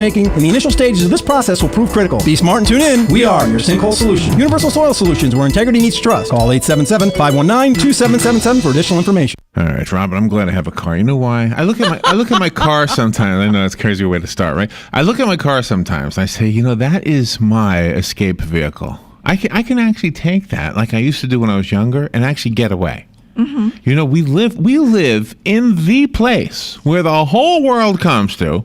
making in the initial stages of this process will prove critical. Be smart and tune in. We are your sinkhole solution. Universal Soil Solutions, where integrity meets trust. Call 877-519-2777 for additional information. All right, Robin, I'm glad I have a car. You know why? I look at my car sometimes. I know it's a crazy way to start, right? I look at my car sometimes. I say, that is my escape vehicle. I can actually take that, like I used to do when I was younger, and actually get away. Mm-hmm. We live in the place where the whole world comes to.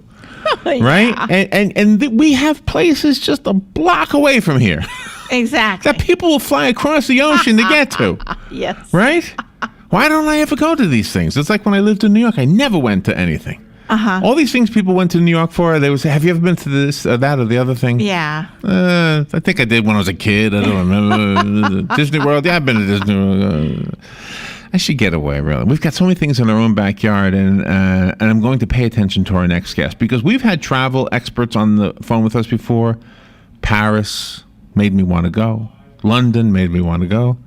Right? And we have places just a block away from here. Exactly. That people will fly across the ocean to get to. Yes. Right? Why don't I ever go to these things? It's like when I lived in New York, I never went to anything. All these things people went to New York for, they would say, have you ever been to this or that or the other thing? Yeah. I think I did when I was a kid. I don't remember. Disney World. Yeah, I've been to Disney World. I should get away, really. We've got so many things in our own backyard, and I'm going to pay attention to our next guest because we've had travel experts on the phone with us before. Paris made me want to go. London made me want to go.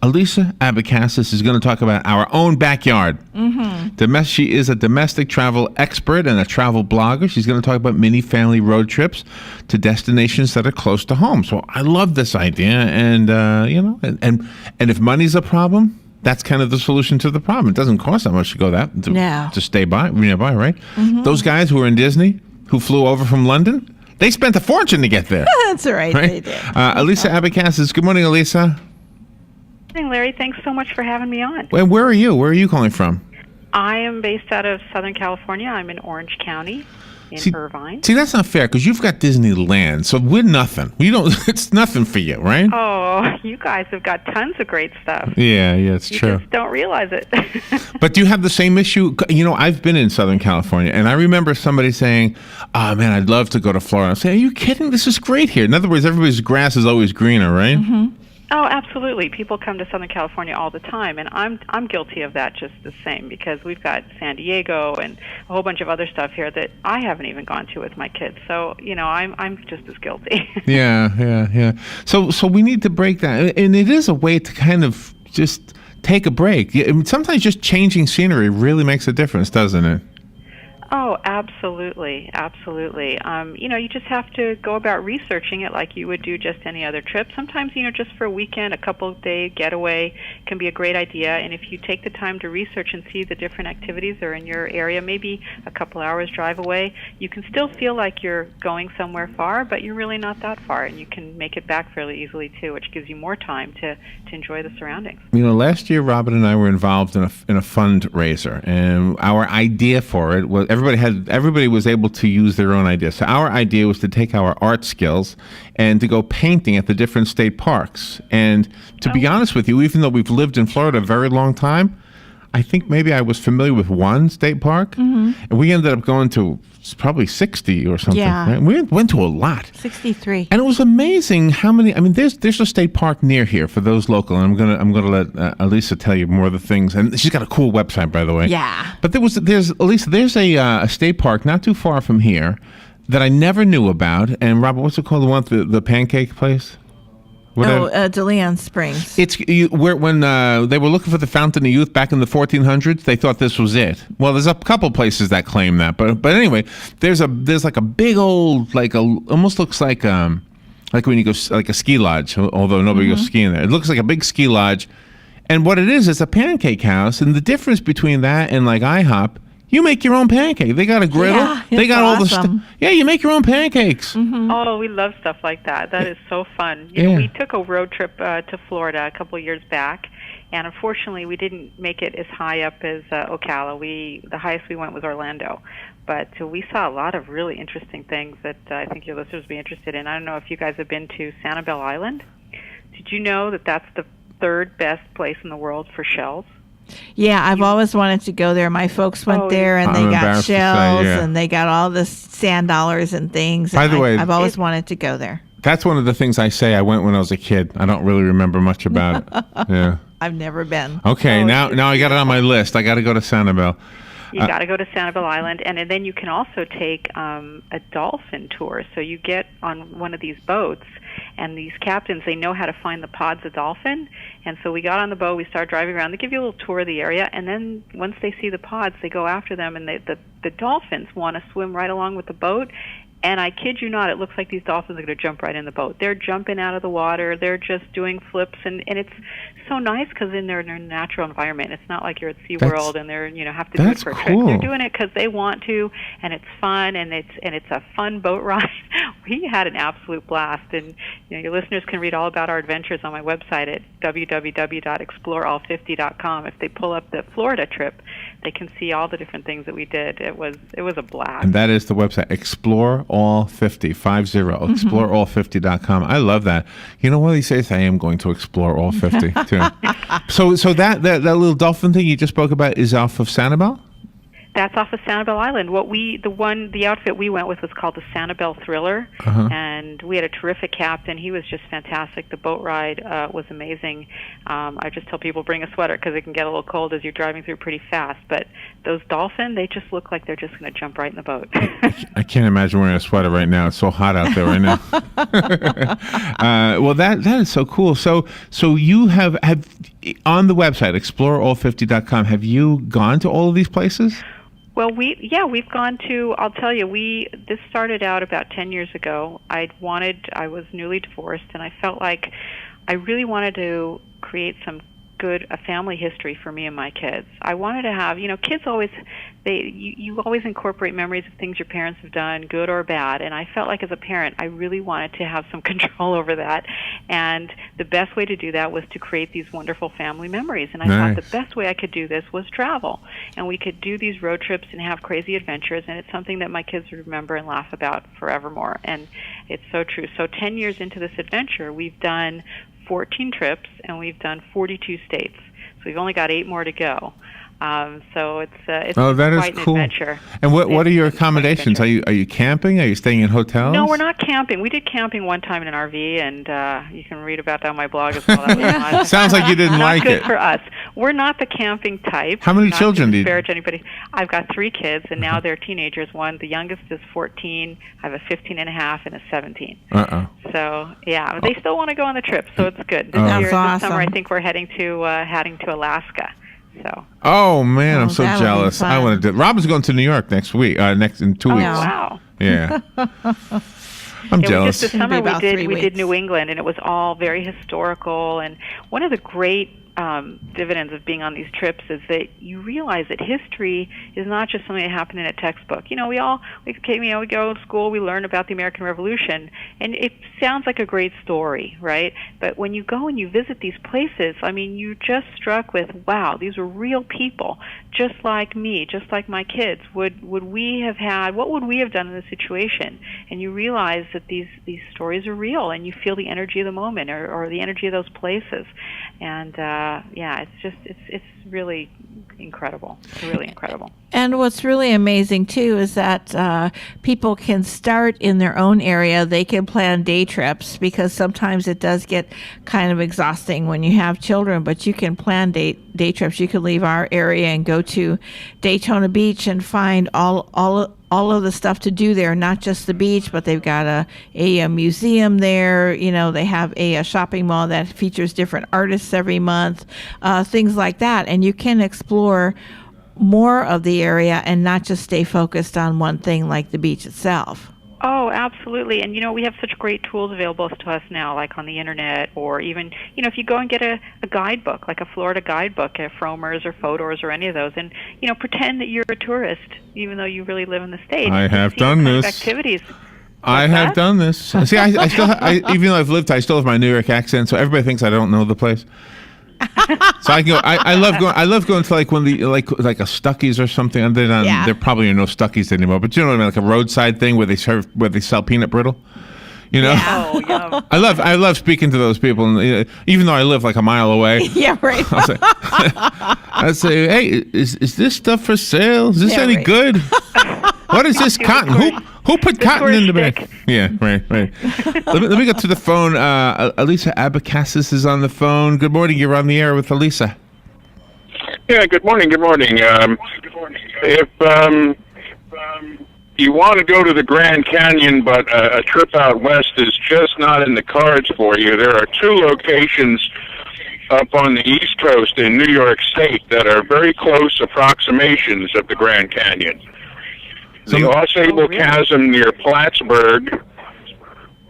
Elisa Abacassis is going to talk about our own backyard. Mm-hmm. She is a domestic travel expert and a travel blogger. She's going to talk about mini family road trips to destinations that are close to home. So I love this idea, and if money's a problem, that's kind of the solution to the problem. It doesn't cost that much to go to stay nearby, right? Mm-hmm. Those guys who are in Disney, who flew over from London, they spent a fortune to get there. That's right, they did. Elisa Abacassis. Good morning, Elisa. Good morning, Larry. Thanks so much for having me on. And where are you? Where are you calling from? I am based out of Southern California. I'm in Orange County. Irvine. See, that's not fair because you've got Disneyland, so we're nothing. We don't. It's nothing for you, right? Oh, you guys have got tons of great stuff. Yeah, it's true. You just don't realize it. But do you have the same issue? I've been in Southern California, and I remember somebody saying, "Oh man, I'd love to go to Florida." I say, "Are you kidding? This is great here." In other words, everybody's grass is always greener, right? Mm-hmm. Oh, absolutely. People come to Southern California all the time, and I'm guilty of that just the same because we've got San Diego and a whole bunch of other stuff here that I haven't even gone to with my kids. So, I'm just as guilty. Yeah. So we need to break that, and it is a way to kind of just take a break. Sometimes just changing scenery really makes a difference, doesn't it? Oh, absolutely. You just have to go about researching it like you would do just any other trip. Sometimes, just for a weekend, a couple-day getaway can be a great idea. And if you take the time to research and see the different activities that are in your area, maybe a couple hours drive away, you can still feel like you're going somewhere far, but you're really not that far. And you can make it back fairly easily, too, which gives you more time to enjoy the surroundings. Last year, Robin and I were involved in a fundraiser, and our idea for it was everybody was able to use their own idea. So our idea was to take our art skills and to go painting at the different state parks. And to be honest with you, even though we've lived in Florida a very long time, I think maybe I was familiar with one state park, and we ended up going to probably 60 or something. Yeah. Right? We went to a lot. 63. And it was amazing how many. I mean, there's a state park near here for those local. And I'm gonna let Elisa tell you more of the things. And she's got a cool website, by the way. Yeah. But there's a state park not too far from here that I never knew about. And Robert, what's it called? The one the pancake place. DeLeon Springs. When they were looking for the Fountain of Youth back in the 1400s, they thought this was it. Well, there's a couple places that claim that, but anyway, there's like a big old almost looks like when you go like a ski lodge, although nobody goes skiing there. It looks like a big ski lodge, and what it is a pancake house, and the difference between that and like IHOP. You make your own pancake. They got a griddle. Yeah, they got all the awesome. stuff. Yeah, you make your own pancakes. Mm-hmm. Oh, we love stuff like that. That is so fun. We took a road trip to Florida a couple of years back, and unfortunately, we didn't make it as high up as Ocala. The highest we went was Orlando, but we saw a lot of really interesting things that I think your listeners would be interested in. I don't know if you guys have been to Sanibel Island. Did you know that that's the third best place in the world for shells? Yeah, I've always wanted to go there. My folks went there, and they got shells, and they got all the sand dollars and things. By the way, I've always wanted to go there. That's one of the things I say. I went when I was a kid. I don't really remember much about it. Yeah, I've never been. Okay, now I got it on my list. I got to go to Sanibel. You got to go to Sanibel Island, and then you can also take a dolphin tour. So you get on one of these boats, and these captains, they know how to find the pods of dolphin. And so we got on the boat, we started driving around. They give you a little tour of the area, and then once they see the pods, they go after them, and the dolphins want to swim right along with the boat. And I kid you not, it looks like these dolphins are going to jump right in the boat. They're jumping out of the water. They're just doing flips, and it's so nice because in their natural environment. It's not like you're at SeaWorld and they're have to do it for a trick. They're doing it because they want to, and it's fun, and it's a fun boat ride. We had an absolute blast, and your listeners can read all about our adventures on my website at www.exploreall50.com. If they pull up the Florida trip, they can see all the different things that we did. It was a blast. And that is the website, exploreall50, 50, exploreall50.com. I love that. You know, one of these days I am going to explore all 50 too. So that little dolphin thing you just spoke about is off of Sanibel? That's off of Sanibel Island. The outfit we went with was called the Sanibel Thriller, and we had a terrific captain. He was just fantastic. The boat ride was amazing. I just tell people bring a sweater because it can get a little cold as you're driving through pretty fast. But those dolphins, they just look like they're just going to jump right in the boat. I can't imagine wearing a sweater right now. It's so hot out there right now. Well, that is so cool. So you have on the website exploreall50.com. Have you gone to all of these places? Well, we've gone to. I'll tell you, this started out about 10 years ago. I was newly divorced, and I felt like I really wanted to create a family history for me and my kids. I wanted to have, kids always, you always incorporate memories of things your parents have done, good or bad, and I felt like as a parent, I really wanted to have some control over that, and the best way to do that was to create these wonderful family memories, and I thought the best way I could do this was travel, and we could do these road trips and have crazy adventures, and it's something that my kids would remember and laugh about forevermore, and it's so true. So 10 years into this adventure, we've done 14 trips, and we've done 42 states. So we've only got 8 more to go. So it's that quite is an cool. adventure. And what are your accommodations? Are you camping? Are you staying in hotels? No, we're not camping. We did camping one time in an RV, and you can read about that on my blog as well. That was not, sounds like you didn't like it. Not good for us. We're not the camping type. How many children do you? Disparage anybody. I've got 3 kids, and now they're teenagers. The youngest is 14. I have a 15 and a half and a 17. So yeah, they still want to go on the trip, so it's good. This summer, I think we're heading to Alaska. So. Oh man, I'm so jealous. I want to do. Robin's going to New York next week. In 2 weeks. Wow. Yeah. I'm jealous. Just this summer we did New England, and it was all very historical. And one of the great dividends of being on these trips is that you realize that history is not just something that happened in a textbook. We go to school, we learn about the American Revolution, and it sounds like a great story, right? But when you go and you visit these places, you're just struck with, wow, these were real people, just like me, just like my kids. What would we have done in this situation? And you realize that these stories are real, and you feel the energy of the moment or the energy of those places. And it's really incredible. It's really incredible. And what's really amazing too is that people can start in their own area. They can plan day trips because sometimes it does get kind of exhausting when you have children, but you can plan day trips. You can leave our area and go to Daytona Beach and find all of the stuff to do there, not just the beach, but they've got a museum there. They have a shopping mall that features different artists every month, things like that. And you can explore more of the area and not just stay focused on one thing like the beach itself. Oh, absolutely. And, we have such great tools available to us now, like on the Internet, or even, if you go and get a guidebook, like a Florida guidebook, Frommer's or Fodor's or any of those, and, pretend that you're a tourist, even though you really live in the States. I have done this. Activities. I have done this. See, I still, even though I've lived, I still have my New York accent, so everybody thinks I don't know the place. So I can go. I love going to like one of the like a Stuckey's or something. And there probably are no Stuckey's anymore. But you know what I mean, like a roadside thing where they sell peanut brittle. Yeah. Oh, yum. I love speaking to those people, and even though I live like a mile away. Yeah, right. I'll say, hey, is this stuff for sale? Is this any good? What is this cotton? Who put cotton in the bag? Yeah, right. let me get to the phone. Elisa Abacassis is on the phone. Good morning. You're on the air with Elisa. Yeah, good morning. If you want to go to the Grand Canyon, but a trip out west is just not in the cards for you, there are 2 locations up on the East Coast in New York State that are very close approximations of the Grand Canyon. the Ausable Chasm near Plattsburgh,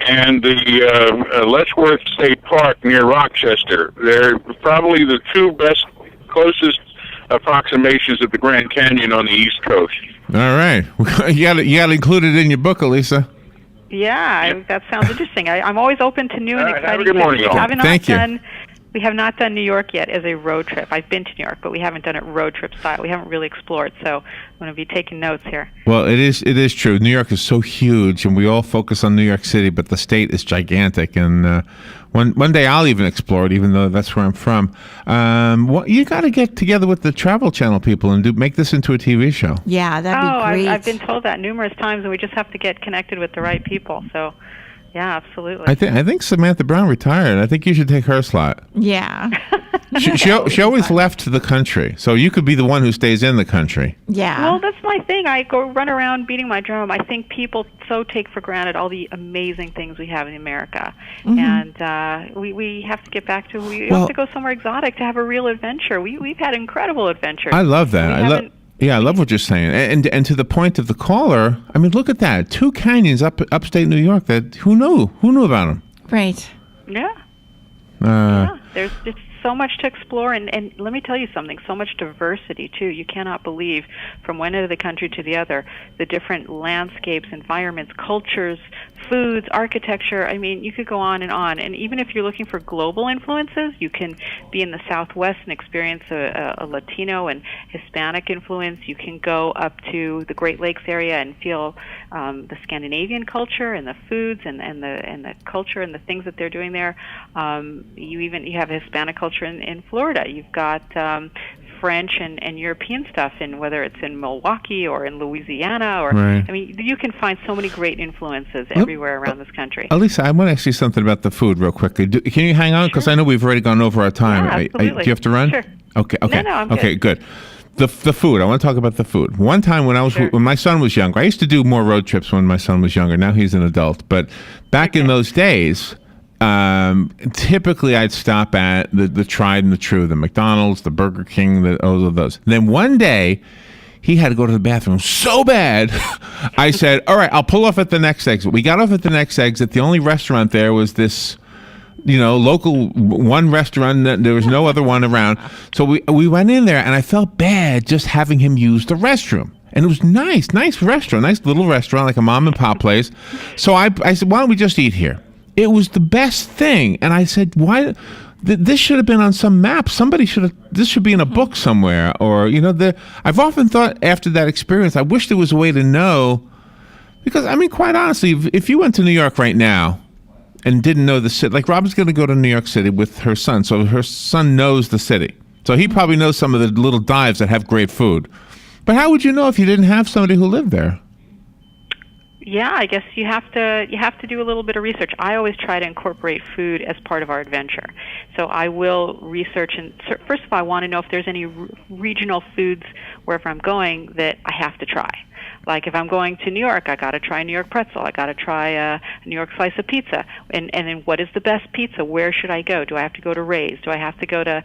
and the Letchworth State Park near Rochester. They're probably the two closest approximations of the Grand Canyon on the East Coast. All right. You got to include it in your book, Elisa. Yeah, that sounds interesting. I'm always open to new and exciting have a good morning, things. y'all. Thank you. We have not done New York yet as a road trip. I've been to New York, but we haven't done it road trip style. We haven't really explored, so I'm going to be taking notes here. Well, it is true. New York is so huge, and we all focus on New York City, but the state is gigantic. And one day I'll even explore it, even though that's where I'm from. You got to get together with the Travel Channel people and make this into a TV show. Yeah, that'd be great. I've been told that numerous times, and we just have to get connected with the right people. So, yeah, absolutely. I think Samantha Brown retired. I think you should take her slot. Yeah. She always left the country, so you could be the one who stays in the country. Yeah. Well, that's my thing. I go run around beating my drum. I think people so take for granted all the amazing things we have in America, and we have to get back to. We have to go somewhere exotic to have a real adventure. We've had incredible adventures. I love that. I love what you're saying. And to the point of the caller, I mean, look at that. 2 canyons upstate New York that who knew about them? Right. Yeah. There's just so much to explore, and let me tell you something, so much diversity too. You cannot believe, from one end of the country to the other, the different landscapes, environments, cultures, foods, architecture. I mean, you could go on, and even if you're looking for global influences, you can be in the Southwest and experience a Latino and Hispanic influence. You can go up to the Great Lakes area and feel the Scandinavian culture and the foods and the culture and the things that they're doing there. You have Hispanic culture in Florida. You've got French and European stuff, in whether it's in Milwaukee or in Louisiana, or right. I mean, you can find so many great influences everywhere around this country. Elisa, I want to ask you something about the food real quickly. Can you hang on? Because I know we've already gone over our time. Yeah, absolutely. Do you have to run? Sure. Okay. No, I'm okay, good. The food. I want to talk about the food. One time when my son was younger, I used to do more road trips when my son was younger. Now he's an adult, but back in those days. Typically I'd stop at the tried and the true, the McDonald's, the Burger King, all of those. Then one day he had to go to the bathroom so bad. I said, all right, I'll pull off at the next exit. We got off at the next exit. The only restaurant there was this, local one restaurant. There was no other one around. So we went in there, and I felt bad just having him use the restroom. And it was nice restaurant, nice little restaurant, like a mom and pop place. So I said, why don't we just eat here? It was the best thing. And I said, why? This should have been on some map. This should be in a book somewhere. Or, I've often thought after that experience, I wish there was a way to know. Because, I mean, quite honestly, if you went to New York right now and didn't know the city, like Robin's going to go to New York City with her son. So her son knows the city. So he probably knows some of the little dives that have great food. But how would you know if you didn't have somebody who lived there? Yeah, I guess you have to do a little bit of research. I always try to incorporate food as part of our adventure. So I will research, and first of all, I want to know if there's any regional foods wherever I'm going that I have to try. Like if I'm going to New York, I got to try a New York pretzel. I got to try a New York slice of pizza. And then what is the best pizza? Where should I go? Do I have to go to Ray's? Do I have to go to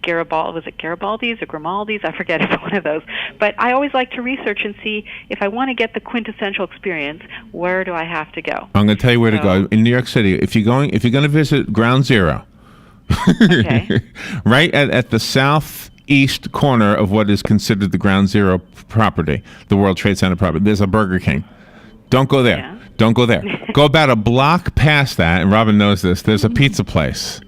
Garibaldi? Was it Garibaldi's or Grimaldi's? I forget. It's one of those. But I always like to research and see if I want to get the quintessential experience, where do I have to go? I'm going to tell you where to go. In New York City, if you're going to visit Ground Zero, okay. right at the southeast corner of what is considered the Ground Zero property, the World Trade Center property, there's a Burger King. Don't go there. Yeah. Don't go there. Go about a block past that, and Robin knows this. There's a pizza place.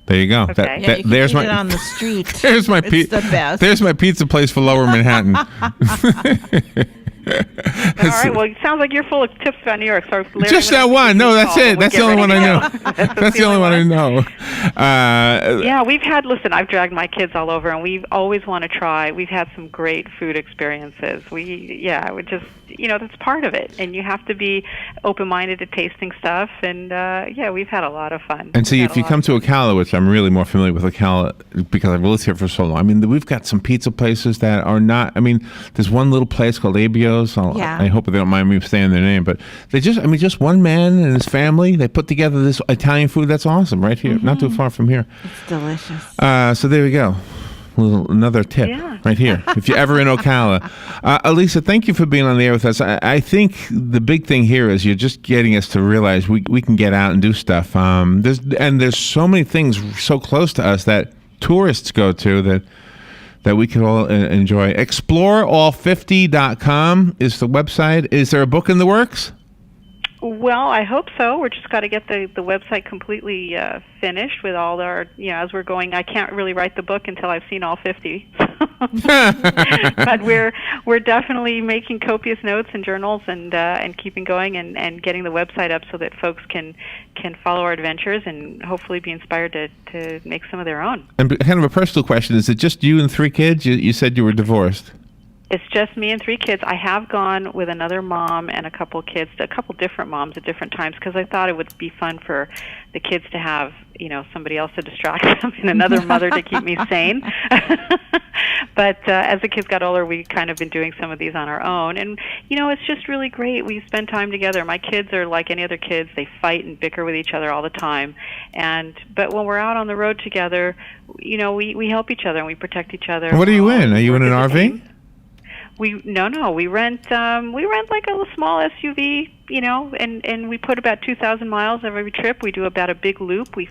There you go. Okay. You can there's eat my it on the street. There's my It's the best. There's my pizza place for Lower Manhattan. All right. Well, it sounds like you're full of tips about New York. So Larry, Just that one. No, that's it. That's the only one I know. That's the only one I know. Yeah, we've had. Listen, I've dragged my kids all over, and we've always want to try. We've had some great food experiences. We just, that's part of it, and you have to be open-minded to tasting stuff. And we've had a lot of fun. And see, if you come to Ocala, which I'm really more familiar with Ocala because I've lived here for so long. I mean, we've got some pizza places that are not. I mean, there's one little place called ABO's. I hope they don't mind me saying their name, but they just one man and his family. They put together this Italian food that's awesome right here, not too far from here. It's delicious. So there we go. Another tip right here. If you're ever in Ocala. Elisa, thank you for being on the air with us. I think the big thing here is you're just getting us to realize we can get out and do stuff. There's so many things so close to us that tourists go to that we can all enjoy. ExploreAll50.com is the website. Is there a book in the works? Well, I hope so. We're just got to get the website completely finished with all our, as we're going. I can't really write the book until I've seen all 50. But we're definitely making copious notes and journals and keeping going and getting the website up so that folks can follow our adventures and hopefully be inspired to make some of their own. And kind of a personal question, is it just you and 3 kids? You said you were divorced. It's just me and 3 kids. I have gone with another mom and a couple kids, a couple different moms at different times, because I thought it would be fun for the kids to have, somebody else to distract them and another mother to keep me sane. But as the kids got older, we kind of been doing some of these on our own. And, it's just really great. We spend time together. My kids are like any other kids. They fight and bicker with each other all the time. But when we're out on the road together, we help each other and we protect each other. What are you in? Are you in an RV? No. We rent like a small SUV, and we put about 2,000 miles every trip. We do about a big loop. We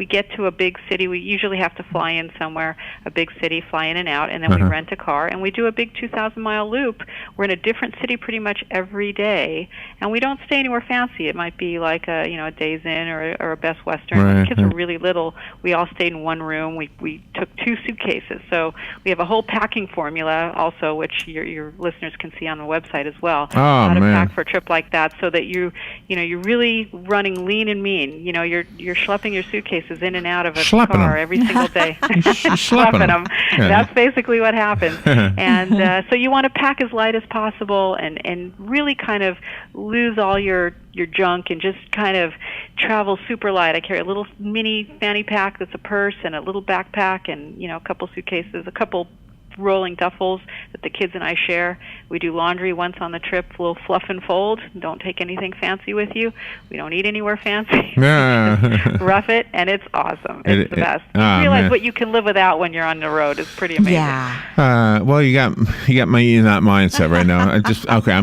get to a big city. We usually have to fly in somewhere, a big city, fly in and out, and then we rent a car, and we do a big 2,000-mile loop. We're in a different city pretty much every day, and we don't stay anywhere fancy. It might be like a Days Inn or a Best Western. When the kids were really little, we all stayed in one room. We took 2 suitcases, so we have a whole packing formula also, which your listeners can see on the website as well. How to pack for a trip like that, so that you're really running lean and mean. You're schlepping your suitcases in and out of a car every single day. Schlepping them. Yeah. That's basically what happens. And so you want to pack as light as possible and really kind of lose all your junk and just kind of travel super light. I carry a little mini fanny pack that's a purse and a little backpack and, a couple suitcases, a couple rolling duffels that the kids and I share. We do laundry once on the trip, a little fluff and fold. Don't take anything fancy with you. We don't eat anywhere fancy. Just rough it, and it's awesome. It's the best. You realize what you can live without when you're on the road is pretty amazing. Yeah. Well, you got me in that mindset right now. I'm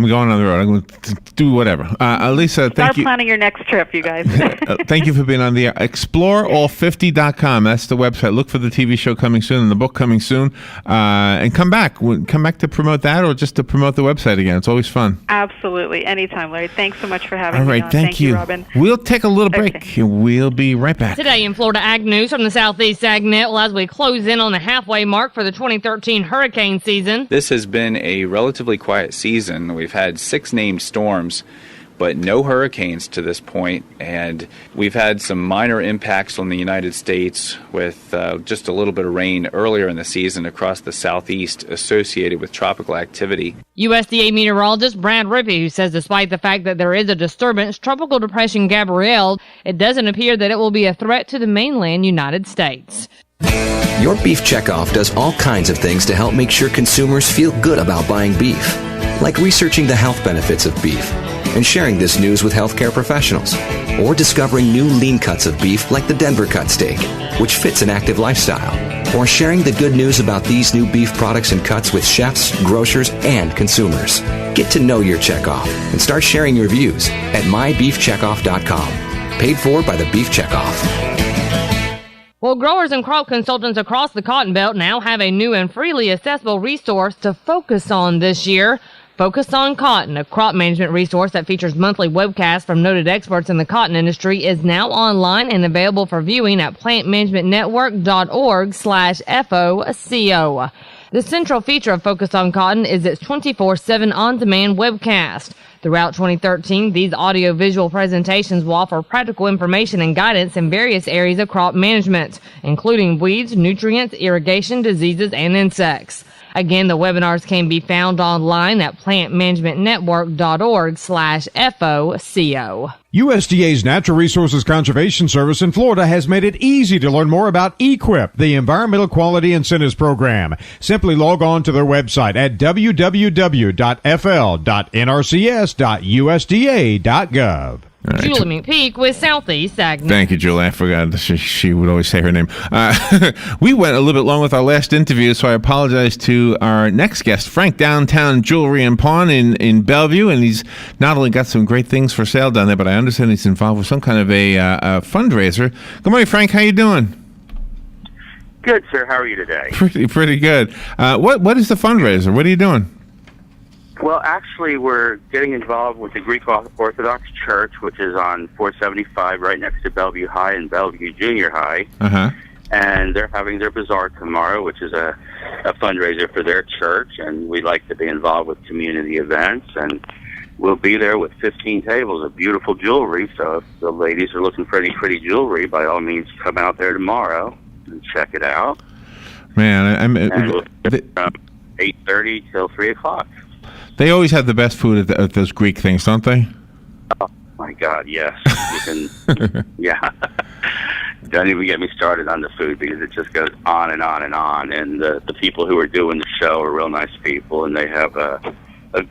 going on the road. I'm going to do whatever. Elisa, thank you. Start planning your next trip, you guys. Thank you for being on the air. ExploreAll50.com. That's the website. Look for the TV show coming soon and the book coming soon. And come back to promote that or just to promote the website again. It's always fun. Absolutely. Anytime, Larry. Thanks so much for having me on. All right. Thank you, Robin. We'll take a little break. Okay. We'll be right back. Today in Florida Ag News from the Southeast AgNet, as we close in on the halfway mark for the 2013 hurricane season. This has been a relatively quiet season. We've had 6 named storms, but no hurricanes to this point, and we've had some minor impacts on the United States with just a little bit of rain earlier in the season across the southeast associated with tropical activity. USDA meteorologist Brad Rippey, who says despite the fact that there is a disturbance, Tropical Depression Gabrielle, it doesn't appear that it will be a threat to the mainland United States. Your Beef Checkoff does all kinds of things to help make sure consumers feel good about buying beef, like researching the health benefits of beef and sharing this news with healthcare professionals, or discovering new lean cuts of beef like the Denver cut steak, which fits an active lifestyle, or sharing the good news about these new beef products and cuts with chefs, grocers, and consumers. Get to know your checkoff and start sharing your views at mybeefcheckoff.com. Paid for by the Beef Checkoff. Well, growers and crop consultants across the Cotton Belt now have a new and freely accessible resource to focus on this year. Focus on Cotton, a crop management resource that features monthly webcasts from noted experts in the cotton industry, is now online and available for viewing at plantmanagementnetwork.org/FOCO. The central feature of Focus on Cotton is its 24/7 on-demand webcast. Throughout 2013, these audio-visual presentations will offer practical information and guidance in various areas of crop management, including weeds, nutrients, irrigation, diseases, and insects. Again, the webinars can be found online at plantmanagementnetwork.org/FOCO. USDA's Natural Resources Conservation Service in Florida has made it easy to learn more about EQIP, the Environmental Quality Incentives Program. Simply log on to their website at www.fl.nrcs.usda.gov. right. Julie McPeak with Southeast Agnes. Thank you, Julie. I forgot. She would always say her name. We went a little bit long with our last interview, so I apologize to our next guest, Frank, Downtown Jewelry and Pawn in Bellevue, and he's not only got some great things for sale down there, but I understand he's involved with some kind of a fundraiser. Good morning, Frank. How you doing? Good, sir. How are you today? Pretty good. What is the fundraiser? What are you doing? Well, actually, we're getting involved with the Greek Orthodox Church, which is on 475 right next to Bellevue High and Bellevue Junior High. Uh-huh. And they're having their bazaar tomorrow, which is a fundraiser for their church, and we'd like to be involved with community events. And we'll be there with 15 tables of beautiful jewelry, so if the ladies are looking for any pretty jewelry, by all means, come out there tomorrow and check it out. Man, And we'll be from 8:30 till 3 o'clock. They always have the best food at those Greek things, don't they? Oh, my God, yes. You can, yeah. Don't even get me started on the food because it just goes on and on and on. And the people who are doing the show are real nice people, and they have a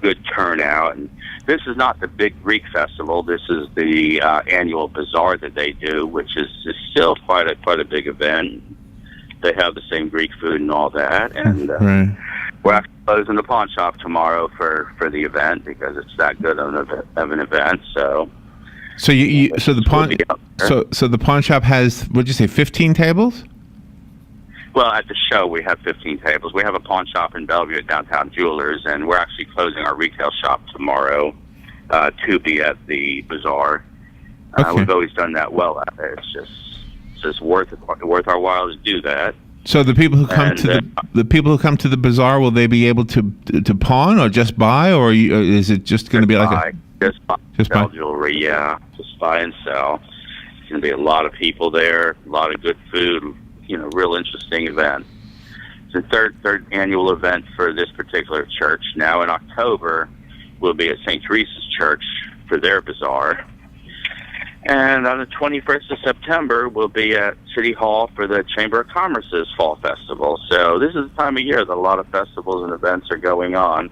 good turnout. And this is not the big Greek festival. This is the annual bazaar that they do, which is still quite a big event. They have the same Greek food and all that. And right. We're actually closing the pawn shop tomorrow for the event because it's that good of an event. So the pawn shop has, what'd you say, 15 tables? Well, at the show we have 15 tables. We have a pawn shop in Bellevue at Downtown Jewelers, and we're actually closing our retail shop tomorrow to be at the bazaar. Okay. We've always done that well at it. It's just worth our while to do that. So the people who come the people who come to the bazaar, will they be able to pawn or just buy, or is it just going to be like just buy jewelry? Yeah, just buy and sell. It's going to be a lot of people there, a lot of good food. Real interesting event. It's the third annual event for this particular church. Now in October, we'll be at St. Teresa's Church for their bazaar. And on the 21st of September, we'll be at City Hall for the Chamber of Commerce's Fall Festival. So this is the time of year that a lot of festivals and events are going on.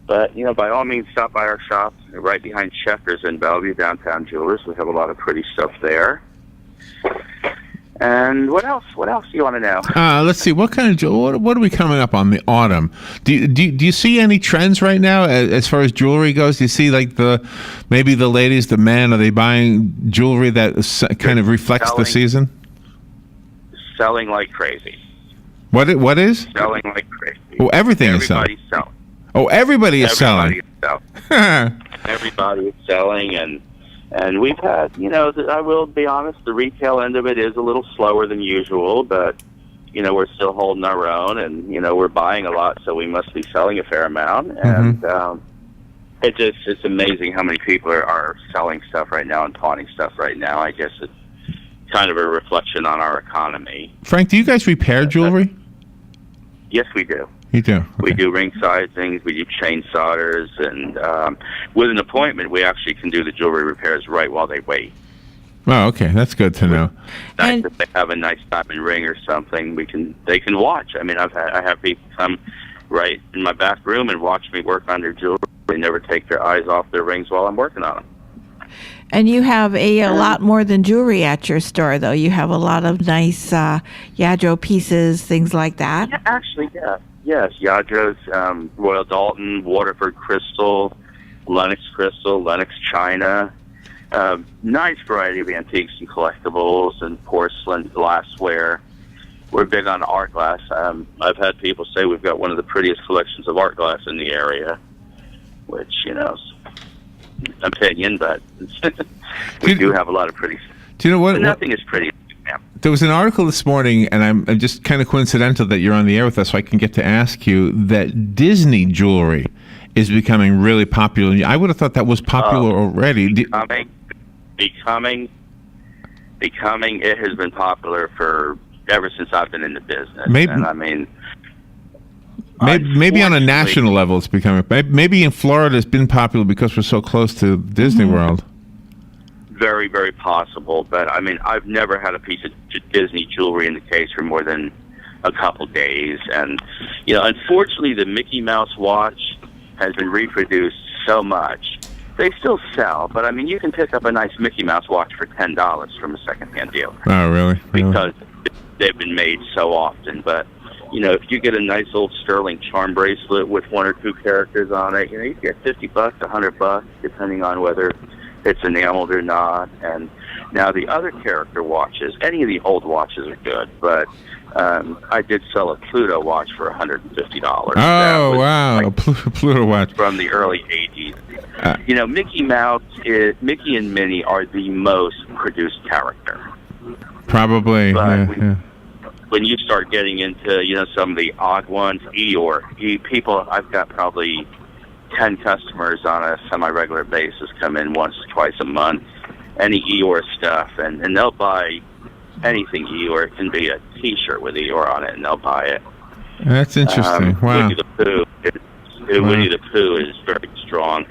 But, by all means, stop by our shop right behind Checkers in Bellevue, Downtown Jewelers. We have a lot of pretty stuff there. And what else? What else do you want to know? Let's see. What kind of what are we coming up on the autumn? Do you see any trends right now as far as jewelry goes? Do you see like maybe the ladies, the men, are they buying jewelry that kind of reflects the season? Selling like crazy. What is? Selling like crazy. Oh, everybody's selling. Oh, everybody is selling. Everybody is selling, and we've had, I will be honest, the retail end of it is a little slower than usual, but, we're still holding our own, and, we're buying a lot, so we must be selling a fair amount. And it's amazing how many people are selling stuff right now and pawning stuff right now. I guess it's kind of a reflection on our economy. Frank, do you guys repair jewelry? Yes, we do. You do? Okay. We do ring sizings, we do chain solders, and with an appointment, we actually can do the jewelry repairs right while they wait. Oh, okay. That's good to know. If they have a nice diamond ring or something, they can watch. I mean, I have people come right in my back room and watch me work on their jewelry. They never take their eyes off their rings while I'm working on them. And you have a lot more than jewelry at your store, though. You have a lot of nice Yadro pieces, things like that. Yeah, actually, yeah. Yes, Yadros, Royal Dalton, Waterford Crystal, Lenox Crystal, Lenox China. Nice variety of antiques and collectibles and porcelain, glassware. We're big on art glass. I've had people say we've got one of the prettiest collections of art glass in the area, which, is opinion, but we do have a lot of pretty stuff. Do you know what? Nothing is pretty. There was an article this morning, and I'm just kind of coincidental that you're on the air with us, so I can get to ask you that Disney jewelry is becoming really popular. I would have thought that was popular already. Becoming. It has been popular ever since I've been in the business. Maybe, and I mean, maybe on a national level, it's becoming. Maybe in Florida, it's been popular because we're so close to Disney World. Very, very possible, but I mean, I've never had a piece of Disney jewelry in the case for more than a couple days, and unfortunately, the Mickey Mouse watch has been reproduced so much They still sell, but I mean, you can pick up a nice Mickey Mouse watch for $10 from a secondhand dealer. Oh, really? Because they've been made so often. But, you know, if you get a nice old sterling charm bracelet with one or two characters on it, you know, you get $50, $100, depending on whether it's enameled or not. And now the other character watches, any of the old watches are good, but I did sell a Pluto watch for $150. Oh, wow. A Pluto watch. From the early 80s. You know, Mickey and Minnie are the most produced character. Probably, but yeah. When you start getting into, you know, some of the odd ones, Eeyore, people, I've got probably 10 customers on a semi-regular basis come in once or twice a month, any Eeyore stuff, and they'll buy anything Eeyore. It can be a T-shirt with Eeyore on it, and they'll buy it. That's interesting. Wow. Winnie the Pooh. Winnie the Pooh is very strong.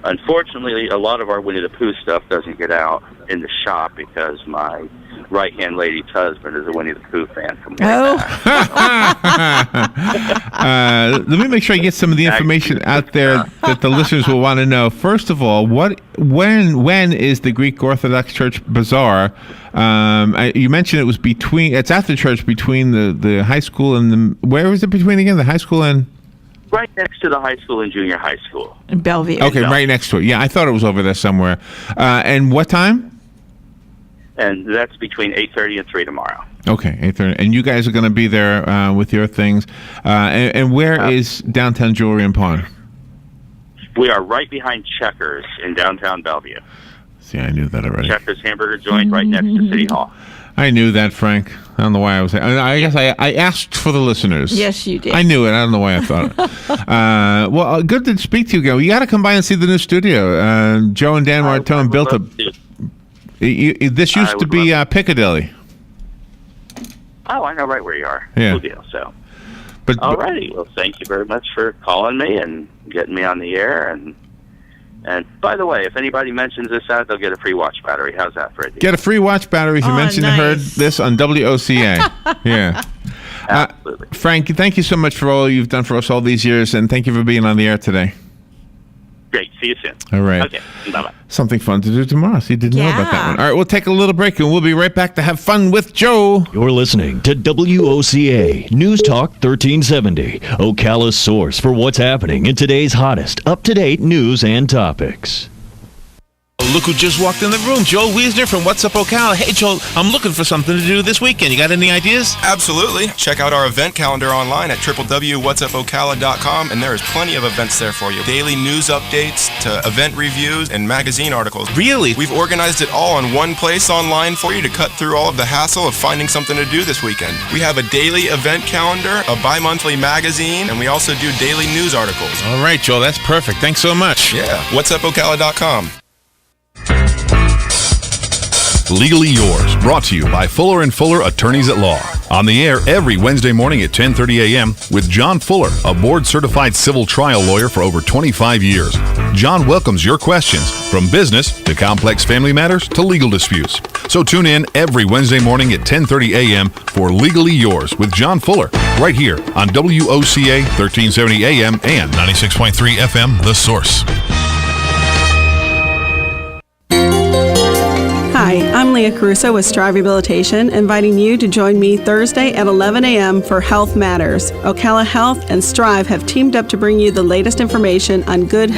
Unfortunately, a lot of our Winnie the Pooh stuff doesn't get out in the shop because my right-hand lady's husband is a Winnie the Pooh fan from way back. Let me make sure I get some of the information out there that the listeners will want to know. First of all, when is the Greek Orthodox Church Bazaar? You mentioned it was it's at the church between the high school and where was it between again? The high school and? Right next to the high school and junior high school. In Bellevue. Okay, right next to it. Yeah, I thought it was over there somewhere. And what time? And that's between 8:30 and 3 tomorrow. Okay, 8:30. And you guys are going to be there with your things. And where is Downtown Jewelry and Pawn? We are right behind Checkers in downtown Bellevue. See, I knew that already. Checkers hamburger joint right next to City Hall. I knew that, Frank. I don't know why I was. I guess I asked for the listeners. Yes, you did. I knew it. I don't know why I thought it. Well, good to speak to you again. You got to come by and see the new studio. Joe and Dan Martone built this used to be Piccadilly. Oh, I know right where you are. Yeah. Cool deal. So, alrighty. Well, thank you very much for calling me and getting me on the air. And by the way, if anybody mentions this out, they'll get a free watch battery. How's that for a deal? Get a free watch battery if you heard this on WOCA. Yeah. Absolutely. Frank, thank you so much for all you've done for us all these years, and thank you for being on the air today. Great. See you soon. All right. Okay. Bye-bye. Something fun to do tomorrow. So you didn't know about that one. All right, we'll take a little break, and we'll be right back to have fun with Joe. You're listening to WOCA News Talk 1370, Ocala's source for what's happening in today's hottest, up-to-date news and topics. Look who just walked in the room. Joel Wiesner from What's Up Ocala. Hey, Joel, I'm looking for something to do this weekend. You got any ideas? Absolutely. Check out our event calendar online at www.whatsupocala.com, and there is plenty of events there for you. Daily news updates to event reviews and magazine articles. Really? We've organized it all in one place online for you to cut through all of the hassle of finding something to do this weekend. We have a daily event calendar, a bi-monthly magazine, and we also do daily news articles. All right, Joel, that's perfect. Thanks so much. Yeah. Whatsupocala.com. Legally Yours, brought to you by Fuller & Fuller Attorneys at Law. On the air every Wednesday morning at 10:30 a.m. with John Fuller, a board-certified civil trial lawyer for over 25 years. John welcomes your questions, from business to complex family matters to legal disputes. So tune in every Wednesday morning at 10:30 a.m. for Legally Yours with John Fuller, right here on WOCA 1370 a.m. and 96.3 FM, The Source. Hi, I'm Leah Caruso with Strive Rehabilitation, inviting you to join me Thursday at 11 a.m. for Health Matters. Ocala Health and Strive have teamed up to bring you the latest information on good